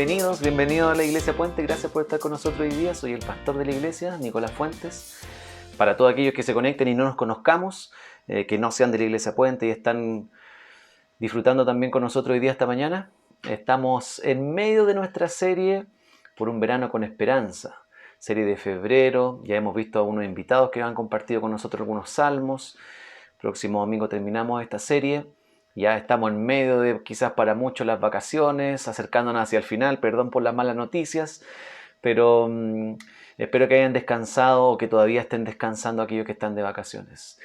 bienvenidos a la Iglesia Puente. Gracias por estar con nosotros hoy día. Soy el pastor de la iglesia, Nicolás Fuentes. Para todos aquellos que se conecten y no nos conozcamos, que no sean de la Iglesia Puente y están disfrutando también con nosotros hoy día esta mañana, estamos en medio de nuestra serie Por un verano con esperanza. Serie de febrero, ya hemos visto a unos invitados que han compartido con nosotros algunos salmos. Próximo domingo terminamos esta serie. Ya estamos en medio de, quizás para muchos, las vacaciones, acercándonos hacia el final. Perdón por las malas noticias, pero espero que hayan descansado o que todavía estén descansando aquellos que están de vacaciones.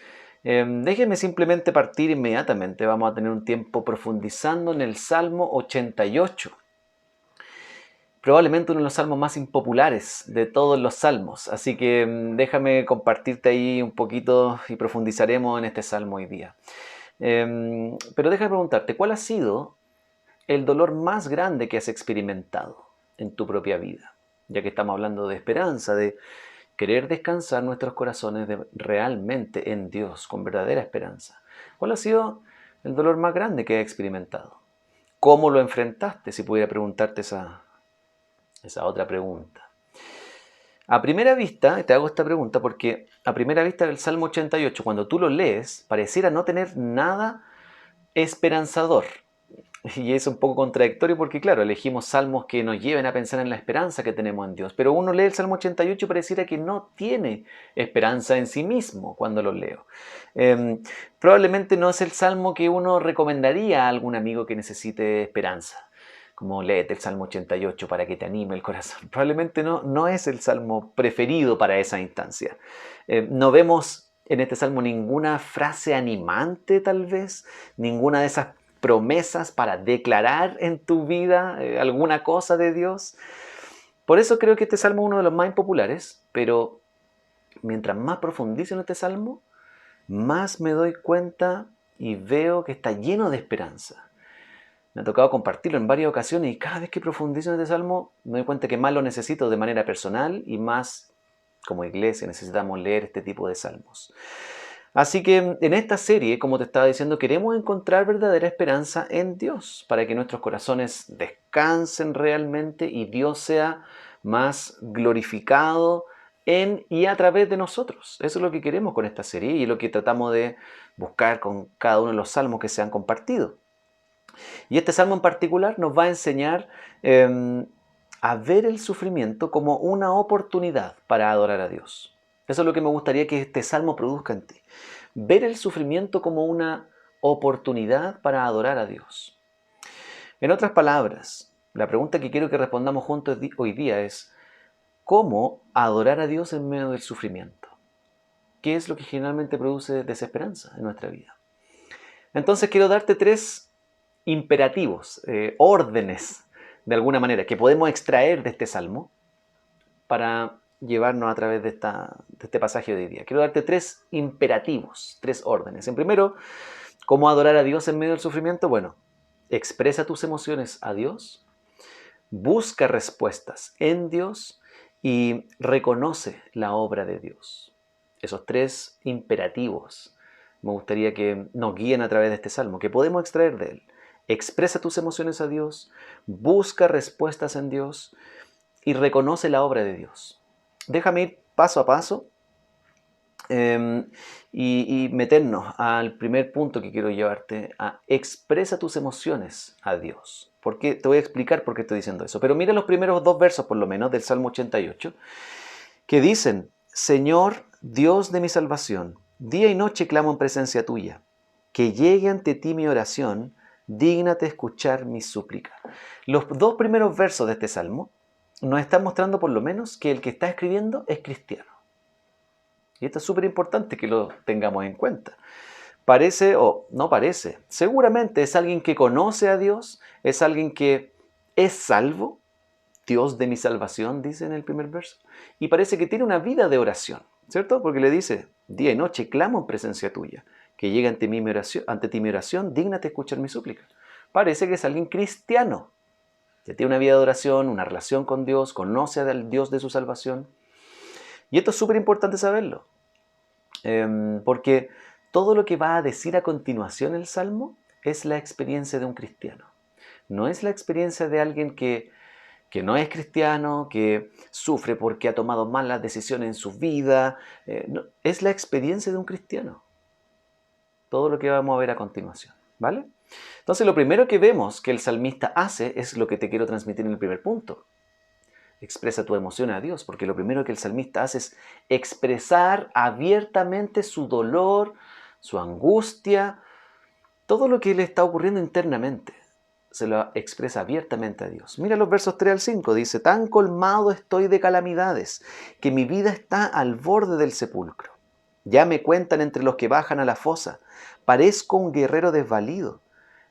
Déjenme simplemente partir inmediatamente. Vamos a tener un tiempo profundizando en el Salmo 88. Probablemente uno de los salmos más impopulares de todos los salmos. Así que déjame compartirte ahí un poquito y profundizaremos en este salmo hoy día. Pero déjame preguntarte, ¿cuál ha sido el dolor más grande que has experimentado en tu propia vida? Ya que estamos hablando de esperanza, de querer descansar nuestros corazones realmente en Dios, con verdadera esperanza. ¿Cuál ha sido el dolor más grande que has experimentado? ¿Cómo lo enfrentaste? Si pudiera preguntarte esa otra pregunta. A primera vista, te hago esta pregunta porque a primera vista el Salmo 88, cuando tú lo lees, pareciera no tener nada esperanzador. Y es un poco contradictorio porque, claro, elegimos salmos que nos lleven a pensar en la esperanza que tenemos en Dios. Pero uno lee el Salmo 88 y pareciera que no tiene esperanza en sí mismo cuando lo leo. Probablemente no es el salmo que uno recomendaría a algún amigo que necesite esperanza. Como léete el Salmo 88 para que te anime el corazón. Probablemente no es el salmo preferido para esa instancia. No vemos en este salmo ninguna frase animante, tal vez, ninguna de esas promesas para declarar en tu vida alguna cosa de Dios. Por eso creo que este salmo es uno de los más impopulares, pero mientras más profundizo en este salmo, más me doy cuenta y veo que está lleno de esperanza. Me ha tocado compartirlo en varias ocasiones y cada vez que profundizo en este salmo me doy cuenta que más lo necesito de manera personal y más como iglesia necesitamos leer este tipo de salmos. Así que en esta serie, como te estaba diciendo, queremos encontrar verdadera esperanza en Dios para que nuestros corazones descansen realmente y Dios sea más glorificado en y a través de nosotros. Eso es lo que queremos con esta serie y es lo que tratamos de buscar con cada uno de los salmos que se han compartido. Y este salmo en particular nos va a enseñar a ver el sufrimiento como una oportunidad para adorar a Dios. Eso es lo que me gustaría que este salmo produzca en ti. Ver el sufrimiento como una oportunidad para adorar a Dios. En otras palabras, la pregunta que quiero que respondamos juntos hoy día es: ¿cómo adorar a Dios en medio del sufrimiento? ¿Qué es lo que generalmente produce desesperanza en nuestra vida? Entonces quiero darte tres imperativos, órdenes, de alguna manera, que podemos extraer de este salmo para llevarnos a través de este pasaje de hoy día. Quiero darte tres imperativos, tres órdenes. En primero, ¿cómo adorar a Dios en medio del sufrimiento? Bueno, expresa tus emociones a Dios, busca respuestas en Dios y reconoce la obra de Dios. Esos tres imperativos me gustaría que nos guíen a través de este salmo, que podemos extraer de él. Expresa tus emociones a Dios, busca respuestas en Dios y reconoce la obra de Dios. Déjame ir paso a paso y meternos al primer punto que quiero llevarte, a expresa tus emociones a Dios. Porque te voy a explicar por qué estoy diciendo eso. Pero mira los primeros dos versos, por lo menos, del Salmo 88, que dicen: Señor, Dios de mi salvación, día y noche clamo en presencia tuya. Que llegue ante ti mi oración, dígnate escuchar mi súplica. Los dos primeros versos de este salmo nos están mostrando por lo menos que el que está escribiendo es cristiano. Y esto es súper importante que lo tengamos en cuenta. Parece, o no parece, seguramente es alguien que conoce a Dios, es alguien que es salvo, Dios de mi salvación, dice en el primer verso, y parece que tiene una vida de oración, ¿cierto? Porque le dice: día y noche clamo en presencia tuya, que llegue ante ti mi oración, dígnate escuchar mi súplica. Parece que es alguien cristiano, que tiene una vida de oración, una relación con Dios, conoce al Dios de su salvación. Y esto es súper importante saberlo, porque todo lo que va a decir a continuación el Salmo es la experiencia de un cristiano. No es la experiencia de alguien que que no es cristiano, que sufre porque ha tomado malas decisiones en su vida. Es la experiencia de un cristiano. Todo lo que vamos a ver a continuación, ¿vale? Entonces, lo primero que vemos que el salmista hace es lo que te quiero transmitir en el primer punto. Expresa tu emoción a Dios, porque lo primero que el salmista hace es expresar abiertamente su dolor, su angustia, todo lo que le está ocurriendo internamente. Se lo expresa abiertamente a Dios. Mira los versos 3 al 5, dice: tan colmado estoy de calamidades, que mi vida está al borde del sepulcro. Ya me cuentan entre los que bajan a la fosa, parezco un guerrero desvalido.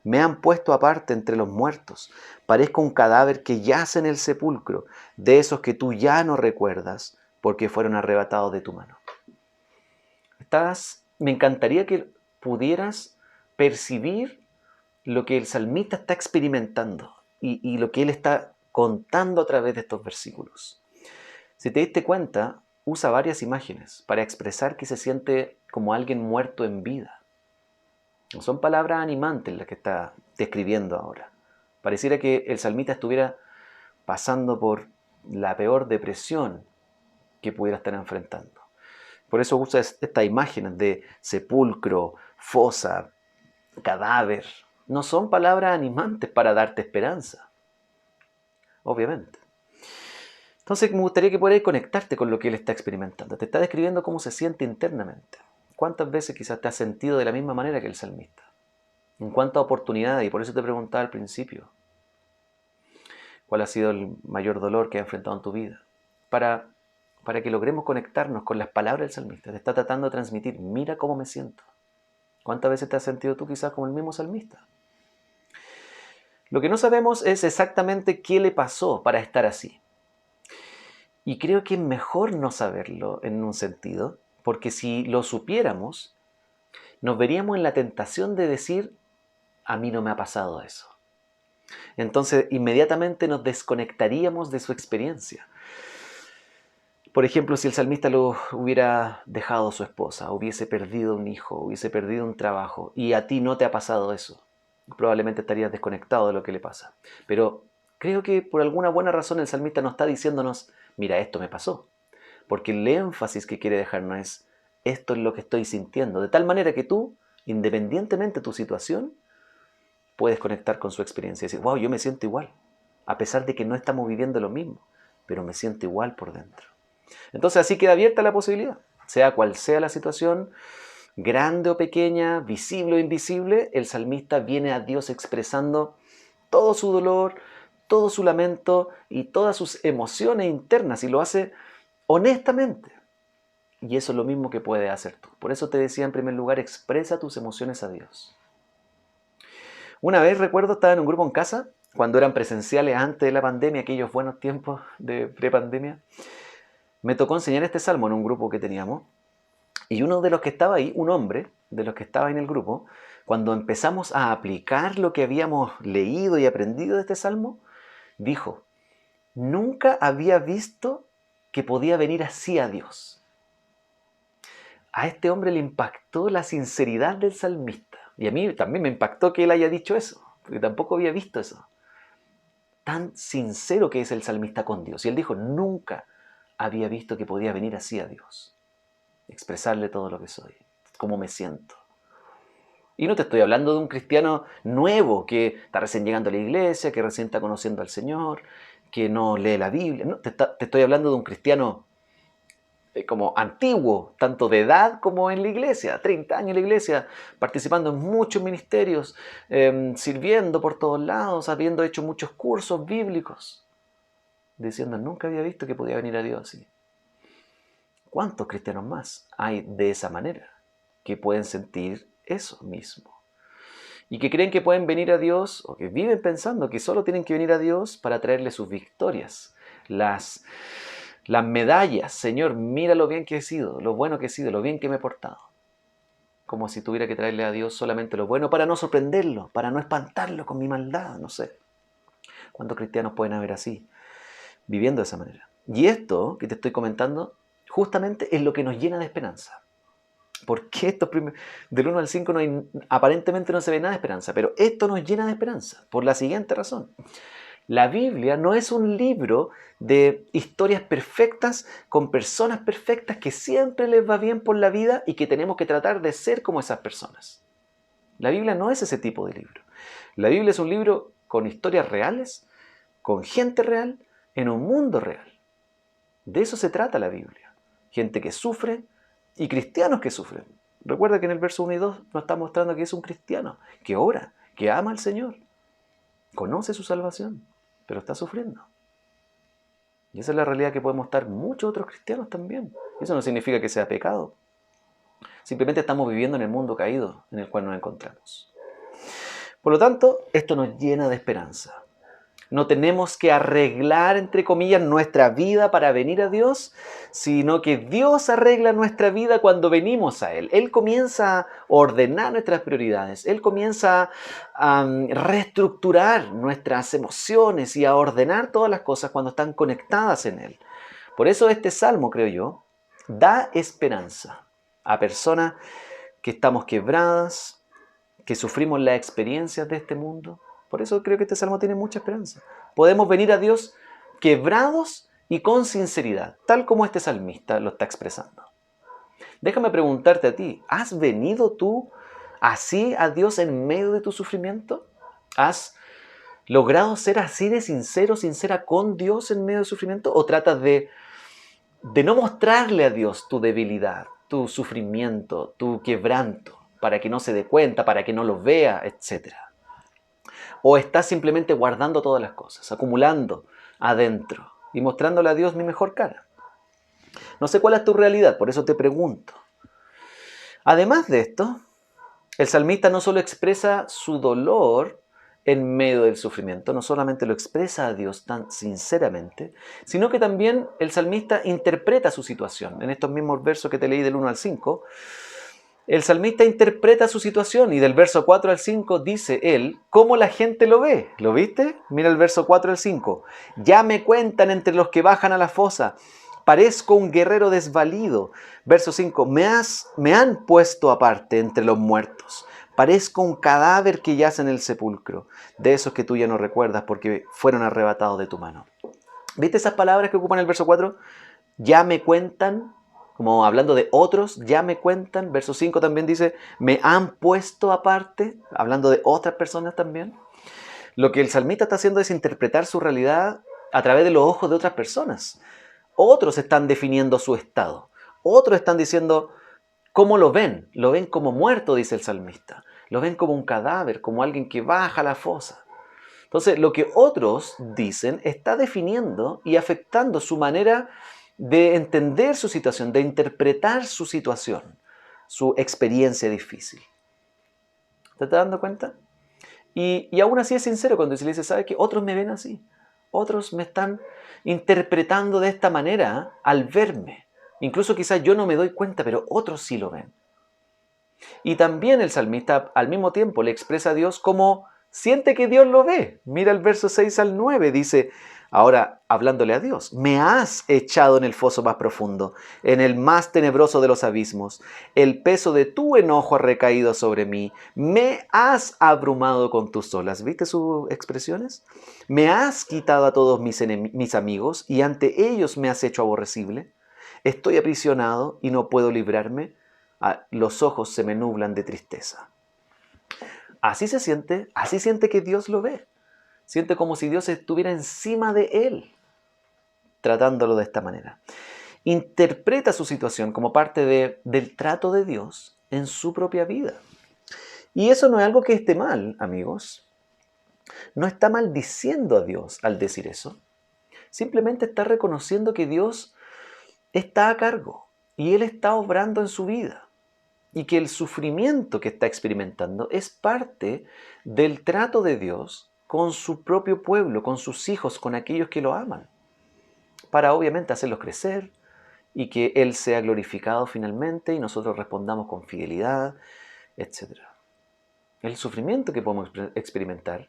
Me han puesto aparte entre los muertos, parezco un cadáver que yace en el sepulcro, de esos que tú ya no recuerdas, porque fueron arrebatados de tu mano. Me encantaría que pudieras percibir lo que el salmista está experimentando y lo que él está contando a través de estos versículos. Si te diste cuenta, usa varias imágenes para expresar que se siente como alguien muerto en vida. No son palabras animantes las que está describiendo ahora. Pareciera que el salmista estuviera pasando por la peor depresión que pudiera estar enfrentando. Por eso usa estas imágenes de sepulcro, fosa, cadáver. No son palabras animantes para darte esperanza, obviamente. Entonces me gustaría que pudieras conectarte con lo que él está experimentando. Te está describiendo cómo se siente internamente. ¿Cuántas veces quizás te has sentido de la misma manera que el salmista? ¿En cuántas oportunidades? Y por eso te preguntaba al principio, ¿cuál ha sido el mayor dolor que has enfrentado en tu vida? Para que logremos conectarnos con las palabras del salmista. Te está tratando de transmitir: mira cómo me siento. ¿Cuántas veces te has sentido tú quizás como el mismo salmista? Lo que no sabemos es exactamente qué le pasó para estar así. Y creo que es mejor no saberlo en un sentido, porque si lo supiéramos, nos veríamos en la tentación de decir: a mí no me ha pasado eso. Entonces inmediatamente nos desconectaríamos de su experiencia. Por ejemplo, si el salmista lo hubiera dejado a su esposa, hubiese perdido un hijo, hubiese perdido un trabajo, y a ti no te ha pasado eso, probablemente estarías desconectado de lo que le pasa. Pero creo que por alguna buena razón el salmista no está diciéndonos: mira, esto me pasó. Porque el énfasis que quiere dejarnos es: esto es lo que estoy sintiendo. De tal manera que tú, independientemente de tu situación, puedes conectar con su experiencia y decir: wow, yo me siento igual. A pesar de que no estamos viviendo lo mismo, pero me siento igual por dentro. Entonces así queda abierta la posibilidad. Sea cual sea la situación, grande o pequeña, visible o invisible, el salmista viene a Dios expresando todo su dolor, todo su lamento y todas sus emociones internas, y lo hace honestamente. Y eso es lo mismo que puedes hacer tú. Por eso te decía en primer lugar: expresa tus emociones a Dios. Una vez recuerdo, estaba en un grupo en casa, cuando eran presenciales antes de la pandemia, aquellos buenos tiempos de prepandemia. Me tocó enseñar este salmo en un grupo que teníamos. Y uno de los que estaba ahí, un hombre de los que estaba en el grupo, cuando empezamos a aplicar lo que habíamos leído y aprendido de este salmo, dijo: nunca había visto que podía venir así a Dios. A este hombre le impactó la sinceridad del salmista. Y a mí también me impactó que él haya dicho eso, porque tampoco había visto eso. Tan sincero que es el salmista con Dios. Y él dijo: nunca había visto que podía venir así a Dios. Expresarle todo lo que soy, cómo me siento. Y no te estoy hablando de un cristiano nuevo que está recién llegando a la iglesia, que recién está conociendo al Señor, que no lee la Biblia. No, te estoy hablando de un cristiano como antiguo, tanto de edad como en la iglesia, 30 años en la iglesia, participando en muchos ministerios, sirviendo por todos lados, habiendo hecho muchos cursos bíblicos, diciendo: nunca había visto que podía venir a Dios así. ¿Cuántos cristianos más hay de esa manera que pueden sentir eso mismo? Y que creen que pueden venir a Dios, o que viven pensando que solo tienen que venir a Dios para traerle sus victorias, las medallas. Señor, mira lo bien que he sido, lo bueno que he sido, lo bien que me he portado. Como si tuviera que traerle a Dios solamente lo bueno para no sorprenderlo, para no espantarlo con mi maldad, no sé. ¿Cuántos cristianos pueden haber así, viviendo de esa manera? Y esto que te estoy comentando justamente es lo que nos llena de esperanza. Porque del 1 al 5 aparentemente no se ve nada de esperanza, pero esto nos llena de esperanza por la siguiente razón: La Biblia no es un libro de historias perfectas con personas perfectas que siempre les va bien por la vida y que tenemos que tratar de ser como esas personas. La Biblia no es ese tipo de libro. La Biblia es un libro con historias reales, con gente real, en un mundo real. De eso se trata la Biblia. Gente que sufre y cristianos que sufren. Recuerda que en el verso 1 y 2 nos está mostrando que es un cristiano, que ora, que ama al Señor, conoce su salvación, pero está sufriendo. Y esa es la realidad que podemos estar muchos otros cristianos también. Eso no significa que sea pecado. Simplemente estamos viviendo en el mundo caído en el cual nos encontramos. Por lo tanto, esto nos llena de esperanza. No tenemos que arreglar, entre comillas, nuestra vida para venir a Dios, sino que Dios arregla nuestra vida cuando venimos a Él. Él comienza a ordenar nuestras prioridades. Él comienza a reestructurar nuestras emociones y a ordenar todas las cosas cuando están conectadas en Él. Por eso este salmo, creo yo, da esperanza a personas que estamos quebradas, que sufrimos las experiencias de este mundo. Por eso creo que este salmo tiene mucha esperanza. Podemos venir a Dios quebrados y con sinceridad, tal como este salmista lo está expresando. Déjame preguntarte a ti, ¿has venido tú así a Dios en medio de tu sufrimiento? ¿Has logrado ser así de sincero, sincera con Dios en medio del sufrimiento? ¿O tratas de no mostrarle a Dios tu debilidad, tu sufrimiento, tu quebranto, para que no se dé cuenta, para que no lo vea, etcétera? ¿O estás simplemente guardando todas las cosas, acumulando adentro y mostrándole a Dios mi mejor cara? No sé cuál es tu realidad, por eso te pregunto. Además de esto, el salmista no solo expresa su dolor en medio del sufrimiento, no solamente lo expresa a Dios tan sinceramente, sino que también el salmista interpreta su situación. En estos mismos versos que te leí del 1 al 5, el salmista interpreta su situación y del verso 4 al 5 dice él cómo la gente lo ve. ¿Lo viste? Mira el verso 4 al 5. Ya me cuentan entre los que bajan a la fosa. Parezco un guerrero desvalido. Verso 5. Me han puesto aparte entre los muertos. Parezco un cadáver que yace en el sepulcro. De esos que tú ya no recuerdas porque fueron arrebatados de tu mano. ¿Viste esas palabras que ocupan el verso 4? Ya me cuentan, como hablando de otros, ya me cuentan. Verso 5 también dice, me han puesto aparte, hablando de otras personas también. Lo que el salmista está haciendo es interpretar su realidad a través de los ojos de otras personas. Otros están definiendo su estado. Otros están diciendo cómo lo ven. Lo ven como muerto, dice el salmista. Lo ven como un cadáver, como alguien que baja a la fosa. Entonces, lo que otros dicen está definiendo y afectando su manera de entender su situación, de interpretar su situación, su experiencia difícil. ¿Te estás dando cuenta? Y aún así es sincero cuando se le dice, ¿sabes qué? Otros me ven así. Otros me están interpretando de esta manera al verme. Incluso quizás yo no me doy cuenta, pero otros sí lo ven. Y también el salmista al mismo tiempo le expresa a Dios como siente que Dios lo ve. Mira el verso 6 al 9, dice, ahora hablándole a Dios, me has echado en el foso más profundo, en el más tenebroso de los abismos. El peso de tu enojo ha recaído sobre mí. Me has abrumado con tus olas. ¿Viste sus expresiones? Me has quitado a todos mis amigos y ante ellos me has hecho aborrecible. Estoy aprisionado y no puedo librarme. Los ojos se me nublan de tristeza. Así se siente, así siente que Dios lo ve. Siente como si Dios estuviera encima de él, tratándolo de esta manera. Interpreta su situación como parte del trato de Dios en su propia vida. Y eso no es algo que esté mal, amigos. No está maldiciendo a Dios al decir eso. Simplemente está reconociendo que Dios está a cargo y Él está obrando en su vida. Y que el sufrimiento que está experimentando es parte del trato de Dios con su propio pueblo, con sus hijos, con aquellos que lo aman, para obviamente hacerlos crecer y que Él sea glorificado finalmente y nosotros respondamos con fidelidad, etc. El sufrimiento que podemos experimentar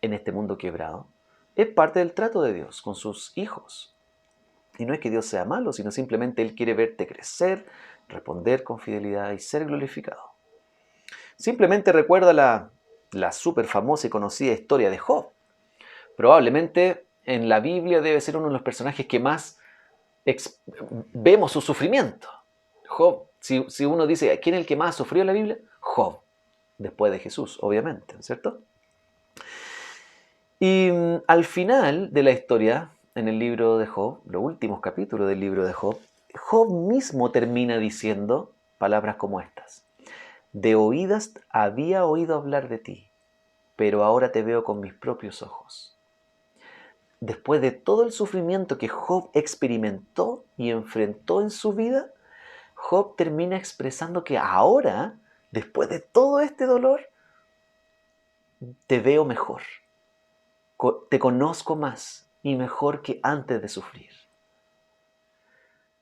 en este mundo quebrado es parte del trato de Dios con sus hijos. Y no es que Dios sea malo, sino simplemente Él quiere verte crecer, responder con fidelidad y ser glorificado. Simplemente recuerda la súper famosa y conocida historia de Job. Probablemente en la Biblia debe ser uno de los personajes que más vemos su sufrimiento. Job, si uno dice, ¿quién es el que más sufrió en la Biblia? Job, después de Jesús, obviamente, ¿cierto? Y al final de la historia, en el libro de Job, los últimos capítulos del libro de Job, Job mismo termina diciendo palabras como estas. De oídas había oído hablar de ti, pero ahora te veo con mis propios ojos. Después de todo el sufrimiento que Job experimentó y enfrentó en su vida, Job termina expresando que ahora, después de todo este dolor, te veo mejor, te conozco más y mejor que antes de sufrir.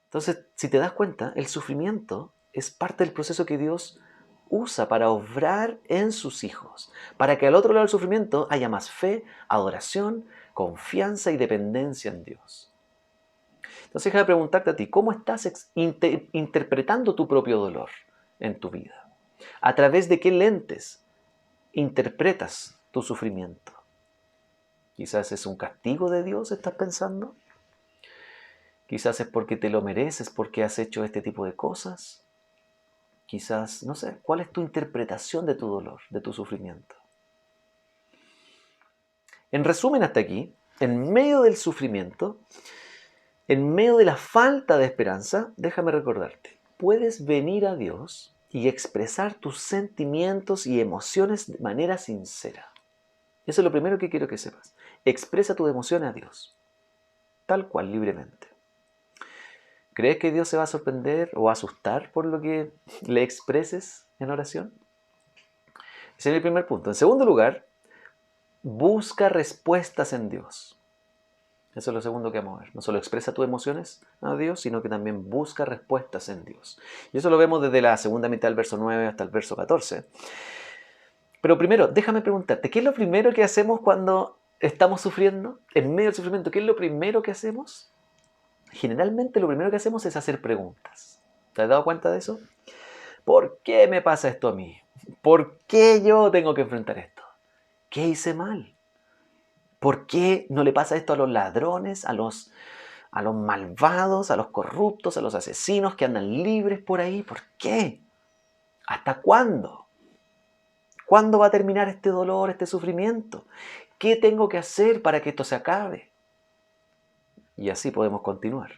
Entonces, si te das cuenta, el sufrimiento es parte del proceso que Dios usa para obrar en sus hijos, para que al otro lado del sufrimiento haya más fe, adoración, confianza y dependencia en Dios. Entonces, déjame preguntarte a ti, ¿cómo estás interpretando tu propio dolor en tu vida? ¿A través de qué lentes interpretas tu sufrimiento? Quizás es un castigo de Dios, ¿estás pensando? Quizás es porque te lo mereces, porque has hecho este tipo de cosas. Quizás, no sé, ¿cuál es tu interpretación de tu dolor, de tu sufrimiento? En resumen, hasta aquí, en medio del sufrimiento, en medio de la falta de esperanza, déjame recordarte, puedes venir a Dios y expresar tus sentimientos y emociones de manera sincera. Eso es lo primero que quiero que sepas. Expresa tus emociones a Dios, tal cual, libremente. ¿Crees que Dios se va a sorprender o a asustar por lo que le expreses en oración? Ese es el primer punto. En segundo lugar, busca respuestas en Dios. Eso es lo segundo que vamos a ver. No solo expresa tus emociones a Dios, sino que también busca respuestas en Dios. Y eso lo vemos desde la segunda mitad del verso 9 hasta el verso 14. Pero primero, déjame preguntarte, ¿qué es lo primero que hacemos cuando estamos sufriendo? En medio del sufrimiento, ¿qué es lo primero que hacemos? Generalmente lo primero que hacemos es hacer preguntas. ¿Te has dado cuenta de eso? ¿Por qué me pasa esto a mí? ¿Por qué yo tengo que enfrentar esto? ¿Qué hice mal? ¿Por qué no le pasa esto a los ladrones, a los malvados, a los corruptos, a los asesinos que andan libres por ahí? ¿Por qué? ¿Hasta cuándo? ¿Cuándo va a terminar este dolor, este sufrimiento? ¿Qué tengo que hacer para que esto se acabe? Y así podemos continuar.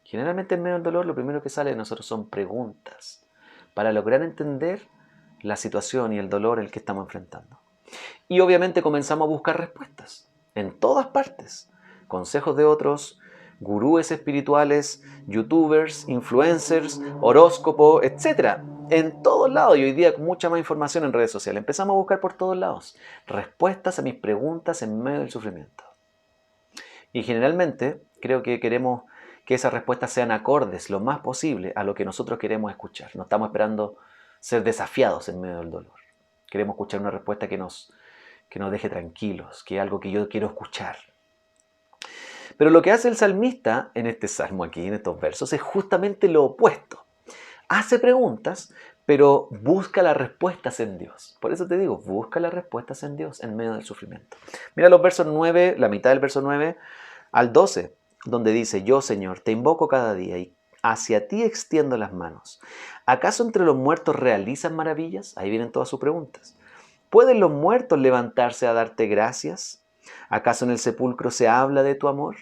Generalmente en medio del dolor lo primero que sale de nosotros son preguntas para lograr entender la situación y el dolor en el que estamos enfrentando. Y obviamente comenzamos a buscar respuestas en todas partes. Consejos de otros, gurúes espirituales, youtubers, influencers, horóscopo, etc. En todos lados, y hoy día con mucha más información en redes sociales. Empezamos a buscar por todos lados respuestas a mis preguntas en medio del sufrimiento. Y generalmente creo que queremos que esas respuestas sean acordes lo más posible a lo que nosotros queremos escuchar. No estamos esperando ser desafiados en medio del dolor. Queremos escuchar una respuesta que nos deje tranquilos, que es algo que yo quiero escuchar. Pero lo que hace el salmista en este salmo aquí, en estos versos, es justamente lo opuesto. Hace preguntas, pero busca las respuestas en Dios. Por eso te digo, busca las respuestas en Dios en medio del sufrimiento. Mira los versos 9, la mitad del verso 9 al 12, donde dice, yo, Señor, te invoco cada día y hacia ti extiendo las manos. ¿Acaso entre los muertos realizan maravillas? Ahí vienen todas sus preguntas. ¿Pueden los muertos levantarse a darte gracias? ¿Acaso en el sepulcro se habla de tu amor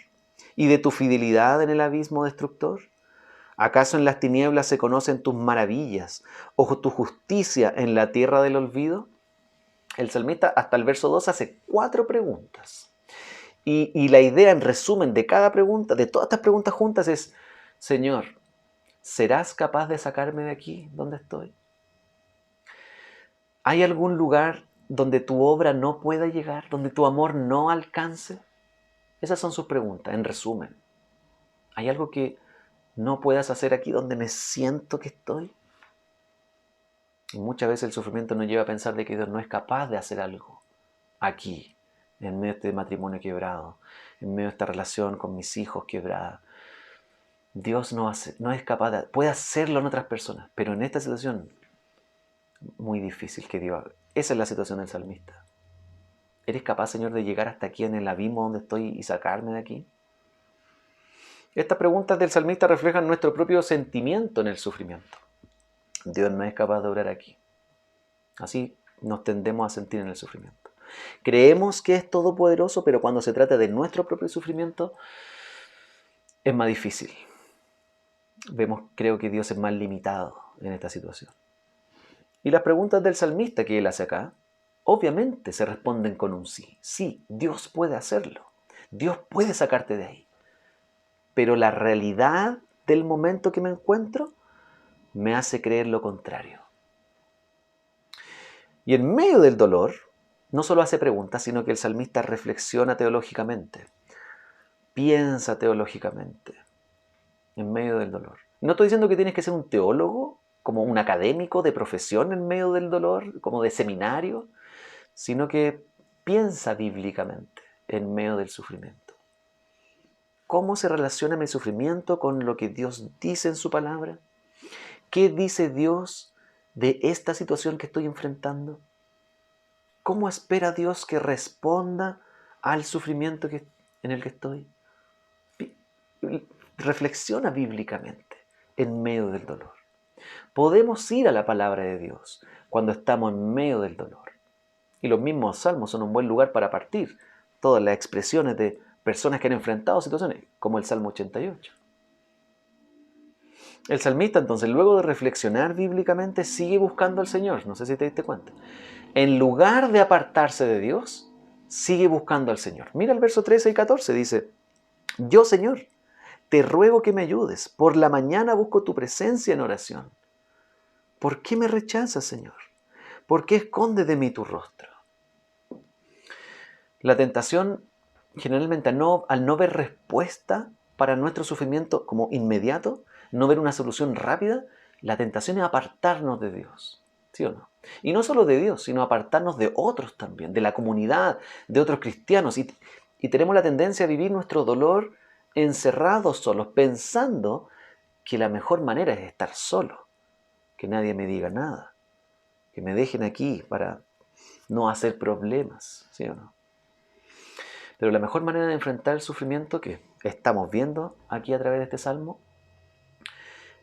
y de tu fidelidad en el abismo destructor? ¿Acaso en las tinieblas se conocen tus maravillas o tu justicia en la tierra del olvido? El salmista hasta el verso 2 hace 4 preguntas. Y la idea en resumen de cada pregunta, de todas estas preguntas juntas es, Señor, ¿serás capaz de sacarme de aquí donde estoy? ¿Hay algún lugar donde tu obra no pueda llegar, donde tu amor no alcance? Esas son sus preguntas, en resumen. ¿Hay algo que no puedas hacer aquí donde me siento que estoy? Y muchas veces el sufrimiento nos lleva a pensar de que Dios no es capaz de hacer algo aquí, en medio de este matrimonio quebrado, en medio de esta relación con mis hijos quebrada. Dios no es capaz de, puede hacerlo en otras personas, pero en esta situación muy difícil que Dios haga. Esa es la situación del salmista. ¿Eres capaz, Señor, de llegar hasta aquí en el abismo donde estoy y sacarme de aquí? Estas preguntas del salmista reflejan nuestro propio sentimiento en el sufrimiento. Dios no es capaz de obrar aquí. Así nos tendemos a sentir en el sufrimiento. Creemos que es todopoderoso, pero cuando se trata de nuestro propio sufrimiento, es más difícil. Creo que Dios es más limitado en esta situación. Y las preguntas del salmista que él hace acá, obviamente se responden con un sí. Sí, Dios puede hacerlo. Dios puede sacarte de ahí. Pero la realidad del momento que me encuentro me hace creer lo contrario. Y en medio del dolor, no solo hace preguntas, sino que el salmista reflexiona teológicamente, piensa teológicamente, en medio del dolor. No estoy diciendo que tienes que ser un teólogo, como un académico de profesión en medio del dolor, como de seminario, sino que piensa bíblicamente en medio del sufrimiento. ¿Cómo se relaciona mi sufrimiento con lo que Dios dice en su palabra? ¿Qué dice Dios de esta situación que estoy enfrentando? ¿Cómo espera Dios que responda al sufrimiento en el que estoy? Reflexiona bíblicamente en medio del dolor. Podemos ir a la palabra de Dios cuando estamos en medio del dolor. Y los mismos salmos son un buen lugar para partir todas las expresiones de personas que han enfrentado situaciones, como el Salmo 88. El salmista, entonces, luego de reflexionar bíblicamente, sigue buscando al Señor. No sé si te diste cuenta. En lugar de apartarse de Dios, sigue buscando al Señor. Mira el verso 13 y 14, dice: Yo, Señor, te ruego que me ayudes. Por la mañana busco tu presencia en oración. ¿Por qué me rechazas, Señor? ¿Por qué escondes de mí tu rostro? La tentación, generalmente, al no ver respuesta para nuestro sufrimiento como inmediato, no ver una solución rápida, la tentación es apartarnos de Dios. ¿Sí o no? Y no solo de Dios, sino apartarnos de otros también, de la comunidad, de otros cristianos. Y tenemos la tendencia a vivir nuestro dolor encerrados solos, pensando que la mejor manera es estar solo, que nadie me diga nada, que me dejen aquí para no hacer problemas. ¿Sí o no? Pero la mejor manera de enfrentar el sufrimiento que estamos viendo aquí a través de este salmo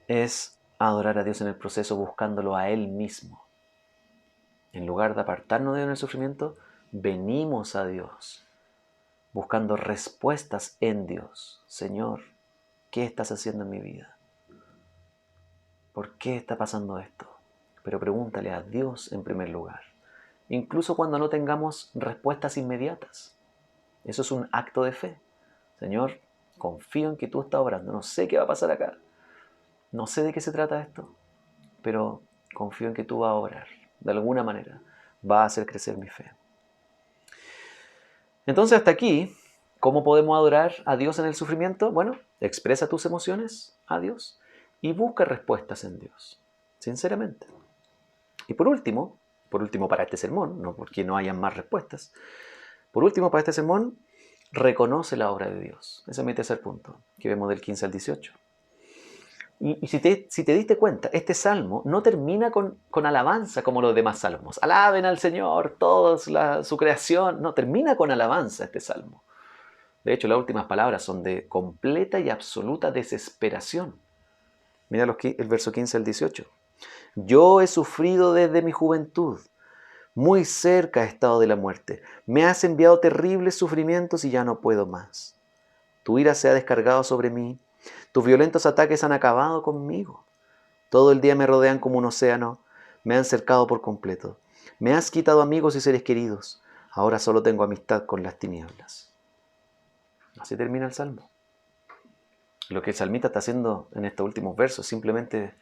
es adorar a Dios en el proceso, buscándolo a Él mismo. En lugar de apartarnos de Él en el sufrimiento, venimos a Dios, buscando respuestas en Dios. Señor, ¿qué estás haciendo en mi vida? ¿Por qué está pasando esto? Pero pregúntale a Dios en primer lugar, incluso cuando no tengamos respuestas inmediatas. Eso es un acto de fe. Señor, confío en que tú estás obrando. No sé qué va a pasar acá. No sé de qué se trata esto. Pero confío en que tú vas a obrar. De alguna manera va a hacer crecer mi fe. Entonces, hasta aquí, ¿cómo podemos adorar a Dios en el sufrimiento? Bueno, expresa tus emociones a Dios y busca respuestas en Dios. Sinceramente. Y por último para este sermón, no porque no hayan más respuestas, por último para este sermón, reconoce la obra de Dios. Ese es mi tercer punto, que vemos del 15 al 18. Y si te diste cuenta, este salmo no termina con alabanza como los demás salmos. Alaben al Señor, todos su creación. No, termina con alabanza este salmo. De hecho, las últimas palabras son de completa y absoluta desesperación. Mira el verso 15 al 18. Yo he sufrido desde mi juventud. Muy cerca he estado de la muerte. Me has enviado terribles sufrimientos y ya no puedo más. Tu ira se ha descargado sobre mí. Tus violentos ataques han acabado conmigo. Todo el día me rodean como un océano. Me han cercado por completo. Me has quitado amigos y seres queridos. Ahora solo tengo amistad con las tinieblas. Así termina el salmo. Lo que el salmista está haciendo en estos últimos versos simplemente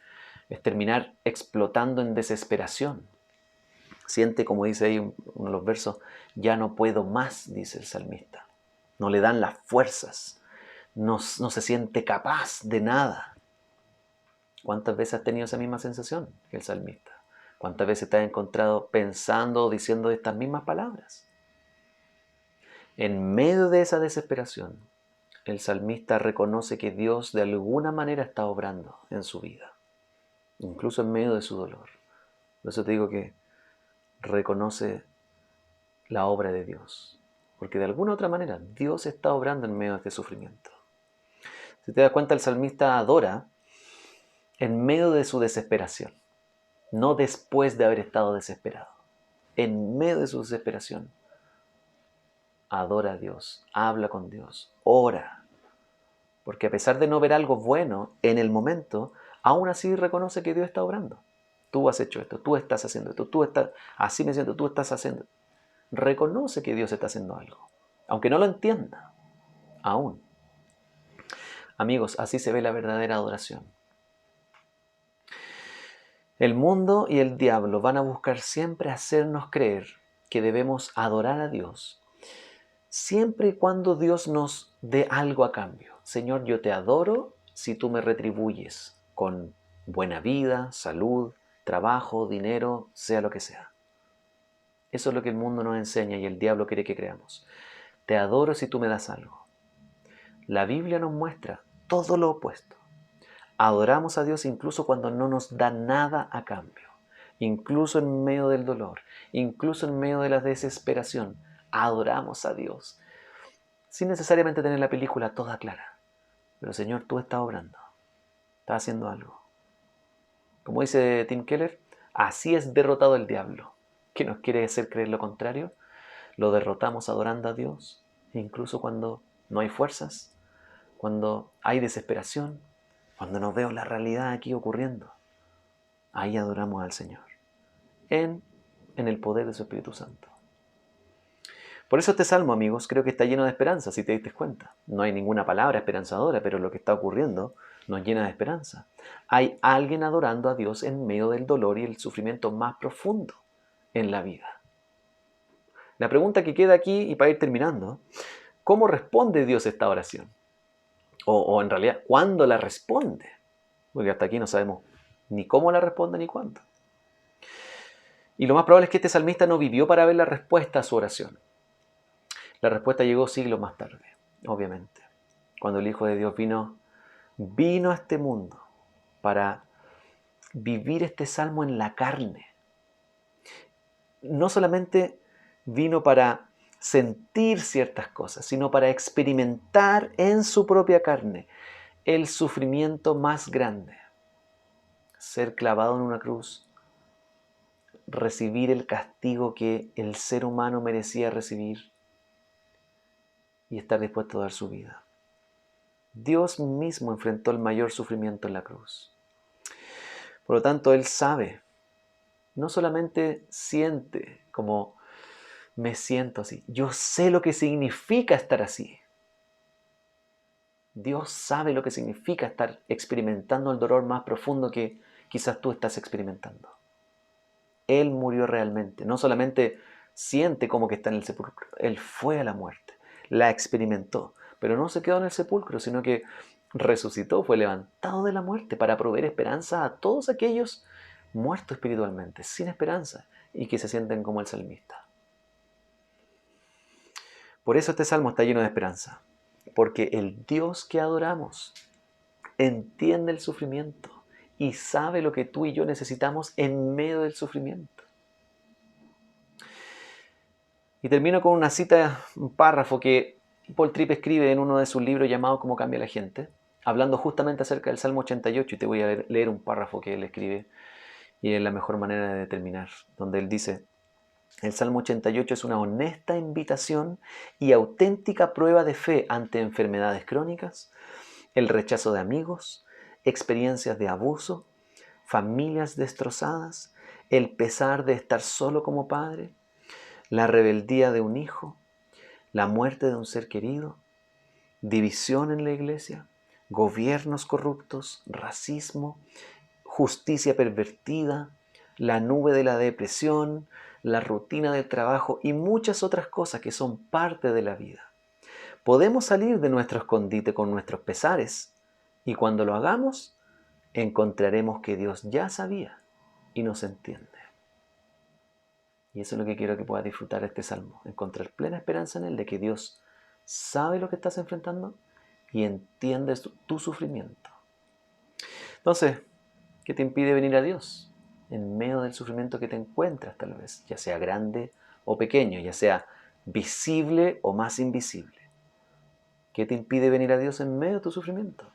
es terminar explotando en desesperación. Siente, como dice ahí uno de los versos, ya no puedo más, dice el salmista. No le dan las fuerzas. No se siente capaz de nada. ¿Cuántas veces has tenido esa misma sensación que el salmista? ¿Cuántas veces te has encontrado pensando o diciendo estas mismas palabras? En medio de esa desesperación, el salmista reconoce que Dios de alguna manera está obrando en su vida, incluso en medio de su dolor. Por eso te digo que reconoce la obra de Dios. Porque de alguna u otra manera Dios está obrando en medio de este sufrimiento. Si te das cuenta, el salmista adora en medio de su desesperación, no después de haber estado desesperado. En medio de su desesperación, adora a Dios, habla con Dios, ora. Porque a pesar de no ver algo bueno en el momento, aún así reconoce que Dios está obrando. Tú has hecho esto, tú estás haciendo esto, tú estás, así me siento, tú estás haciendo. Reconoce que Dios está haciendo algo, aunque no lo entienda, aún. Amigos, así se ve la verdadera adoración. El mundo y el diablo van a buscar siempre hacernos creer que debemos adorar a Dios, siempre y cuando Dios nos dé algo a cambio. Señor, yo te adoro si tú me retribuyes con buena vida, salud, trabajo, dinero, sea lo que sea. Eso es lo que el mundo nos enseña y el diablo quiere que creamos. Te adoro si tú me das algo. La Biblia nos muestra todo lo opuesto. Adoramos a Dios incluso cuando no nos da nada a cambio. Incluso en medio del dolor, incluso en medio de la desesperación, adoramos a Dios. Sin necesariamente tener la película toda clara. Pero Señor, tú estás obrando. Estás haciendo algo. Como dice Tim Keller, así es derrotado el diablo. ¿Qué nos quiere hacer creer lo contrario? Lo derrotamos adorando a Dios, incluso cuando no hay fuerzas, cuando hay desesperación, cuando no veo la realidad aquí ocurriendo. Ahí adoramos al Señor, en el poder de su Espíritu Santo. Por eso este salmo, amigos, creo que está lleno de esperanza, si te diste cuenta. No hay ninguna palabra esperanzadora, pero lo que está ocurriendo nos llena de esperanza. Hay alguien adorando a Dios en medio del dolor y el sufrimiento más profundo en la vida. La pregunta que queda aquí, y para ir terminando, ¿cómo responde Dios esta oración? O en realidad, ¿cuándo la responde? Porque hasta aquí no sabemos ni cómo la responde ni cuándo. Y lo más probable es que este salmista no vivió para ver la respuesta a su oración. La respuesta llegó siglos más tarde, obviamente, cuando el Hijo de Dios vino a este mundo para vivir este salmo en la carne. No solamente vino para sentir ciertas cosas, sino para experimentar en su propia carne el sufrimiento más grande. Ser clavado en una cruz, recibir el castigo que el ser humano merecía recibir y estar dispuesto a dar su vida. Dios mismo enfrentó el mayor sufrimiento en la cruz. Por lo tanto, Él sabe, no solamente siente como me siento así, yo sé lo que significa estar así. Dios sabe lo que significa estar experimentando el dolor más profundo que quizás tú estás experimentando. Él murió realmente, no solamente siente como que está en el sepulcro, Él fue a la muerte, la experimentó, pero no se quedó en el sepulcro, sino que resucitó, fue levantado de la muerte para proveer esperanza a todos aquellos muertos espiritualmente, sin esperanza, y que se sienten como el salmista. Por eso este salmo está lleno de esperanza, porque el Dios que adoramos entiende el sufrimiento y sabe lo que tú y yo necesitamos en medio del sufrimiento. Y termino con una cita, un párrafo que Paul Tripp escribe en uno de sus libros llamado Cómo cambia la gente, hablando justamente acerca del Salmo 88, y te voy a leer un párrafo que él escribe, y es la mejor manera de terminar, donde él dice: el Salmo 88 es una honesta invitación y auténtica prueba de fe ante enfermedades crónicas, el rechazo de amigos, experiencias de abuso, familias destrozadas, el pesar de estar solo como padre, la rebeldía de un hijo, la muerte de un ser querido, división en la iglesia, gobiernos corruptos, racismo, justicia pervertida, la nube de la depresión, la rutina del trabajo y muchas otras cosas que son parte de la vida. Podemos salir de nuestro escondite con nuestros pesares y cuando lo hagamos, encontraremos que Dios ya sabía y nos entiende. Y eso es lo que quiero que puedas disfrutar de este salmo, encontrar plena esperanza en él de que Dios sabe lo que estás enfrentando y entiende tu sufrimiento. Entonces, ¿qué te impide venir a Dios? En medio del sufrimiento que te encuentras tal vez, ya sea grande o pequeño, ya sea visible o más invisible. ¿Qué te impide venir a Dios en medio de tu sufrimiento?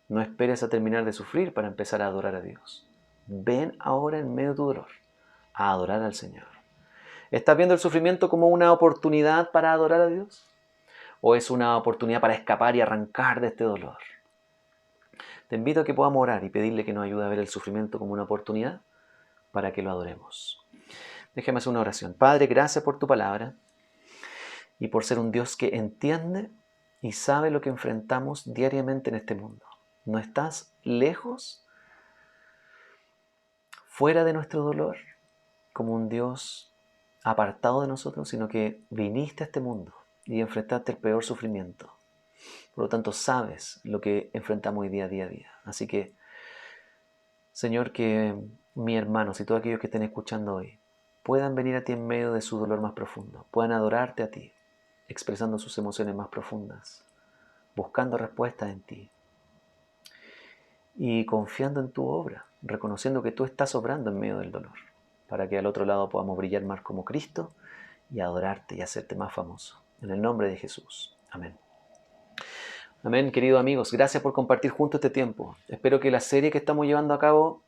No esperes a terminar de sufrir para empezar a adorar a Dios. Ven ahora en medio de tu dolor a adorar al Señor. ¿Estás viendo el sufrimiento como una oportunidad para adorar a Dios? ¿O es una oportunidad para escapar y arrancar de este dolor? Te invito a que podamos orar y pedirle que nos ayude a ver el sufrimiento como una oportunidad para que lo adoremos. Déjame hacer una oración. Padre, gracias por tu palabra y por ser un Dios que entiende y sabe lo que enfrentamos diariamente en este mundo. No estás lejos, fuera de nuestro dolor, como un Dios apartado de nosotros, sino que viniste a este mundo y enfrentaste el peor sufrimiento. Por lo tanto, sabes lo que enfrentamos hoy día a día. Así que, Señor, que mis hermanos y todos aquellos que estén escuchando hoy puedan venir a ti en medio de su dolor más profundo, puedan adorarte a ti, expresando sus emociones más profundas, buscando respuestas en ti y confiando en tu obra, reconociendo que tú estás obrando en medio del dolor, para que al otro lado podamos brillar más como Cristo y adorarte y hacerte más famoso. En el nombre de Jesús. Amén. Amén, queridos amigos. Gracias por compartir juntos este tiempo. Espero que la serie que estamos llevando a cabo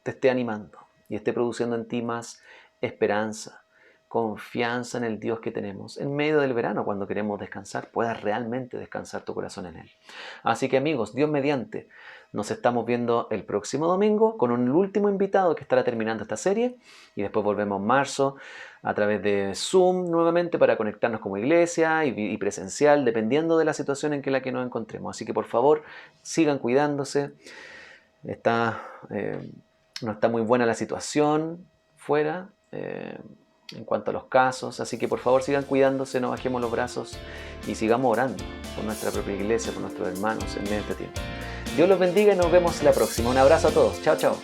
te esté animando y esté produciendo en ti más esperanza, confianza en el Dios que tenemos. En medio del verano, cuando queremos descansar, puedas realmente descansar tu corazón en Él. Así que amigos, Dios mediante, nos estamos viendo el próximo domingo con un último invitado que estará terminando esta serie y después volvemos en marzo a través de Zoom nuevamente para conectarnos como iglesia y presencial, dependiendo de la situación en la que nos encontremos. Así que por favor, sigan cuidándose. No está muy buena la situación fuera en cuanto a los casos, así que por favor sigan cuidándose, no bajemos los brazos y sigamos orando por nuestra propia iglesia, por nuestros hermanos en medio de este tiempo. Dios los bendiga y nos vemos la próxima. Un abrazo a todos. Chao, chao.